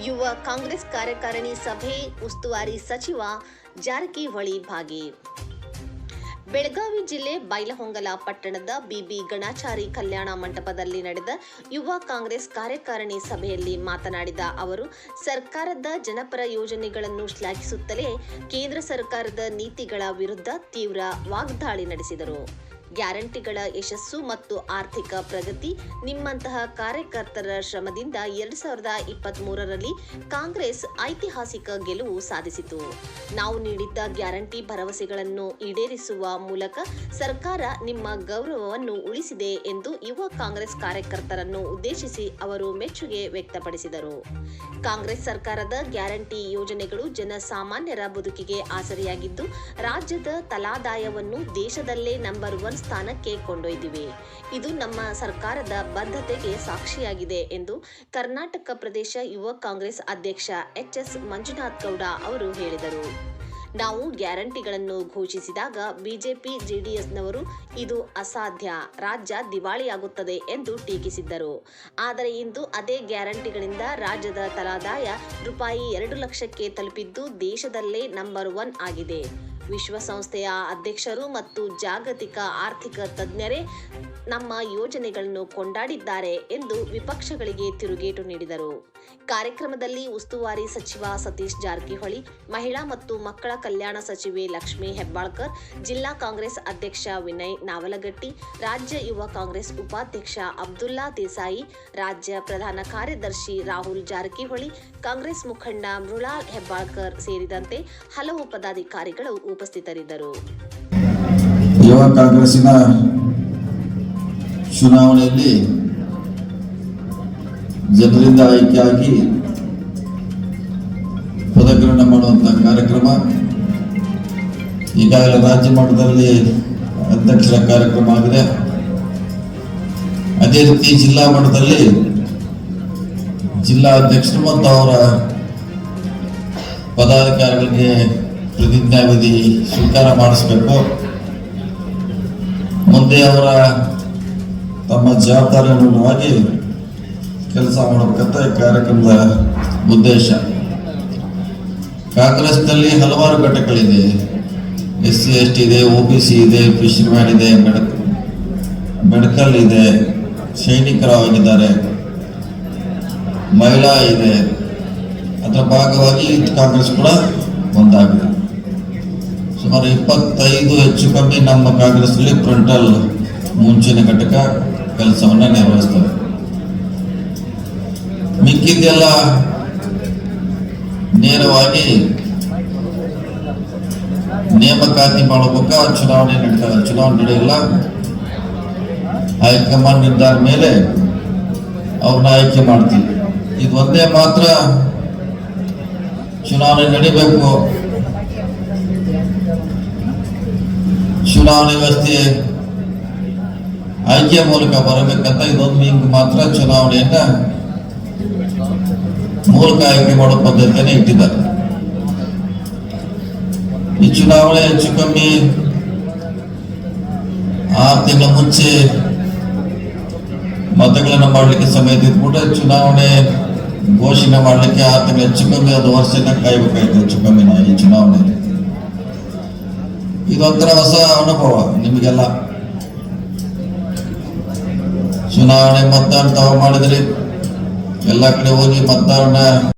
ಯುವ ಕಾಂಗ್ರೆಸ್ ಕಾರ್ಯಕಾರಿಣಿ ಸಭೆ ಉಸ್ತುವಾರಿ ಸಚಿವ ಜಾರಕಿಹೊಳಿ ಭಾಗಿ. ಬೆಳಗಾವಿ ಜಿಲ್ಲೆ ಬೈಲಹೊಂಗಲ ಪಟ್ಟಣದ ಬಿಬಿ ಗಣಾಚಾರಿ ಕಲ್ಯಾಣ ಮಂಟಪದಲ್ಲಿ ನಡೆದ ಯುವ ಕಾಂಗ್ರೆಸ್ ಕಾರ್ಯಕಾರಿಣಿ ಸಭೆಯಲ್ಲಿ ಮಾತನಾಡಿದ ಅವರು, ಸರ್ಕಾರದ ಜನಪರ ಯೋಜನೆಗಳನ್ನು ಶ್ಲಾಘಿಸುತ್ತಲೇ ಕೇಂದ್ರ ಸರ್ಕಾರದ ನೀತಿಗಳ ವಿರುದ್ಧ ತೀವ್ರ ವಾಗ್ದಾಳಿ ನಡೆಸಿದರು. ಗ್ಯಾರಂಟಿಗಳ ಯಶಸ್ಸು ಮತ್ತು ಆರ್ಥಿಕ ಪ್ರಗತಿ ನಿಮ್ಮಂತಹ ಕಾರ್ಯಕರ್ತರ ಶ್ರಮದಿಂದ 2023ರಲ್ಲಿ ಕಾಂಗ್ರೆಸ್ ಐತಿಹಾಸಿಕ ಗೆಲುವು ಸಾಧಿಸಿತು. ನಾವು ನೀಡಿದ್ದ ಗ್ಯಾರಂಟಿ ಭರವಸೆಗಳನ್ನು ಈಡೇರಿಸುವ ಮೂಲಕ ಸರ್ಕಾರ ನಿಮ್ಮ ಗೌರವವನ್ನು ಉಳಿಸಿದೆ ಎಂದು ಯುವ ಕಾಂಗ್ರೆಸ್ ಕಾರ್ಯಕರ್ತರನ್ನು ಉದ್ದೇಶಿಸಿ ಅವರು ಮೆಚ್ಚುಗೆ ವ್ಯಕ್ತಪಡಿಸಿದರು. ಕಾಂಗ್ರೆಸ್ ಸರ್ಕಾರದ ಗ್ಯಾರಂಟಿ ಯೋಜನೆಗಳು ಜನಸಾಮಾನ್ಯರ ಬದುಕಿಗೆ ಆಸರೆಯಾಗಿದ್ದು, ರಾಜ್ಯದ ತಲಾದಾಯವನ್ನು ದೇಶದಲ್ಲೇ ನಂಬರ್ 1 ಸ್ಥಾನಕ್ಕೆ ಕೊಂಡೊಯ್ದಿವೆ. ಇದು ನಮ್ಮ ಸರ್ಕಾರದ ಬದ್ಧತೆಗೆ ಸಾಕ್ಷಿಯಾಗಿದೆ ಎಂದು ಕರ್ನಾಟಕ ಪ್ರದೇಶ ಯುವ ಕಾಂಗ್ರೆಸ್ ಅಧ್ಯಕ್ಷ ಎಚ್.ಎಸ್. ಮಂಜುನಾಥ್ ಗೌಡ ಅವರು ಹೇಳಿದರು. ನಾವು ಗ್ಯಾರಂಟಿಗಳನ್ನು ಘೋಷಿಸಿದಾಗ ಬಿಜೆಪಿ ಜೆಡಿಎಸ್ನವರು ಇದು ಅಸಾಧ್ಯ, ರಾಜ್ಯ ದಿವಾಳಿಯಾಗುತ್ತದೆ ಎಂದು ಟೀಕಿಸಿದ್ದರು. ಆದರೆ ಇಂದು ಅದೇ ಗ್ಯಾರಂಟಿಗಳಿಂದ ರಾಜ್ಯದ ತಲಾದಾಯ ರೂಪಾಯಿ 2 ಲಕ್ಷಕ್ಕೆ ತಲುಪಿದ್ದು ದೇಶದಲ್ಲೇ ನಂಬರ್ 1 ಆಗಿದೆ. ವಿಶ್ವಸಂಸ್ಥೆಯ ಅಧ್ಯಕ್ಷರು ಮತ್ತು ಜಾಗತಿಕ ಆರ್ಥಿಕ ತಜ್ಞರೇ ನಮ್ಮ ಯೋಜನೆಗಳನ್ನು ಕೊಂಡಾಡಿದ್ದಾರೆ ಎಂದು ವಿಪಕ್ಷಗಳಿಗೆ ತಿರುಗೇಟು ನೀಡಿದರು. ಕಾರ್ಯಕ್ರಮದಲ್ಲಿ ಉಸ್ತುವಾರಿ ಸಚಿವ ಸತೀಶ್ ಜಾರಕಿಹೊಳಿ, ಮಹಿಳಾ ಮತ್ತು ಮಕ್ಕಳ ಕಲ್ಯಾಣ ಸಚಿವೆ ಲಕ್ಷ್ಮೀ ಹೆಬ್ಬಾಳ್ಕರ್, ಜಿಲ್ಲಾ ಕಾಂಗ್ರೆಸ್ ಅಧ್ಯಕ್ಷ ವಿನಯ್ ನಾವಲಗಟ್ಟಿ, ರಾಜ್ಯ ಯುವ ಕಾಂಗ್ರೆಸ್ ಉಪಾಧ್ಯಕ್ಷ ಅಬ್ದುಲ್ಲಾ ದೇಸಾಯಿ, ರಾಜ್ಯ ಪ್ರಧಾನ ಕಾರ್ಯದರ್ಶಿ ರಾಹುಲ್ ಜಾರಕಿಹೊಳಿ, ಕಾಂಗ್ರೆಸ್ ಮುಖಂಡ ಮೃಣಾಲ್ ಹೆಬ್ಬಾಳ್ಕರ್ ಸೇರಿದಂತೆ ಹಲವು ಪದಾಧಿಕಾರಿಗಳು ಉಪಸ್ಥಿತರಿದ್ದರು. ಯುವ ಕಾಂಗ್ರೆಸ್ಸಿನ ಚುನಾವಣೆಯಲ್ಲಿ ಜನರಿಂದ ಆಯ್ಕೆಯಾಗಿ ಪದಗ್ರಹಣ ಮಾಡುವಂತಹ ಕಾರ್ಯಕ್ರಮ ಈಗಾಗಲೇ ರಾಜ್ಯ ಮಟ್ಟದಲ್ಲಿ ಅಧ್ಯಕ್ಷರ ಕಾರ್ಯಕ್ರಮ ಆಗಿದೆ. ಅದೇ ರೀತಿ ಜಿಲ್ಲಾ ಮಟ್ಟದಲ್ಲಿ ಜಿಲ್ಲಾ ಅಧ್ಯಕ್ಷರು ಮತ್ತು ಅವರ ಪದಾಧಿಕಾರಿಗಳಿಗೆ ಪ್ರತಿಜ್ಞಾವಿಧಿ ಸ್ವೀಕಾರ ಮಾಡಿಸಬೇಕು. ಮುಂದೆ ಅವರ ತಮ್ಮ ಜವಾಬ್ದಾರಿಯುತವಾಗಿ ಕೆಲಸ ಮಾಡಬೇಕಂತ ಈ ಕಾರ್ಯಕ್ರಮದ ಉದ್ದೇಶ. ಕಾಂಗ್ರೆಸ್ನಲ್ಲಿ ಹಲವಾರು ಘಟಕಗಳಿದೆ. SC ST ಇದೆ, OBC ಇದೆ, ಫಿಶರ್ಮ್ಯಾನ್ ಇದೆ, ಮೆಡಿಕಲ್ ಇದೆ, ಸೈನಿಕರಾಗಿದ್ದಾರೆ, ಮಹಿಳಾ ಇದೆ. ಅದರ ಭಾಗವಾಗಿ ಕಾಂಗ್ರೆಸ್ ಕೂಡ ಒಂದಾಗಿದೆ. ಸುಮಾರು 25 ಹೆಚ್ಚು ಕಮ್ಮಿ ನಮ್ಮ ಕಾಂಗ್ರೆಸ್ನಲ್ಲಿ ಫ್ರಂಟಲ್ ಮುಂಚಿನ ಘಟಕ ಕೆಲಸವನ್ನು ನಿರ್ವಹಿಸ್ತವೆ. ಮಿಕ್ಕಿದ್ದೆಲ್ಲ ನೇರವಾಗಿ ನೇಮಕಾತಿ ಮಾಡಬೇಕಾ, ಚುನಾವಣೆ ನಡೀತವೆ. ಚುನಾವಣೆ ನಡೆಯಲ್ಲ, ಹೈಕಮಾಂಡ್ ನಿರ್ಧಾರ ಮೇಲೆ ಅವ್ರನ್ನ ಆಯ್ಕೆ ಮಾಡ್ತೀವಿ. ಇದು ಒಂದೇ ಮಾತ್ರ ಚುನಾವಣೆ ನಡೀಬೇಕು. ಚುನಾವಣೆ ವ್ಯವಸ್ಥೆ ಆಯ್ಕೆ ಮೂಲಕ ಬರಬೇಕಂತ ಇದೊಂದು ಹಿಂಗ್ ಮಾತ್ರ ಚುನಾವಣೆಯನ್ನ ಮೂಲಕ ಆಯ್ಕೆ ಮಾಡೋ ಪದ್ಧತಿಯನ್ನು ಇಟ್ಟಿದ್ದಾರೆ. ಈ ಚುನಾವಣೆ ಹೆಚ್ಚು ಕಮ್ಮಿ 6 ತಿಂಗಳ ಮುಂಚೆ ಮತಗಳನ್ನು ಮಾಡಲಿಕ್ಕೆ ಸಮಯ ಇದ್ಬಿಟ್ರೆ ಚುನಾವಣೆ ಘೋಷಣೆ ಮಾಡಲಿಕ್ಕೆ 6 ತಿಂಗಳು ಹೆಚ್ಚು ಕಮ್ಮಿ 1 ವರ್ಷನ ಕಾಯ್ಬೇಕಾಯ್ತು. ಹೆಚ್ಚು ಕಮ್ಮಿ ಈ ಚುನಾವಣೆ ಇದೊಂಥರ ಹೊಸ ಅನುಭವ ನಿಮಗೆಲ್ಲ. ಚುನಾವಣೆ ಮತದಾನ ತಾವು ಮಾಡಿದ್ರಿ, ಎಲ್ಲ ಕಡೆ ಹೋಗಿ ಮತದಾನ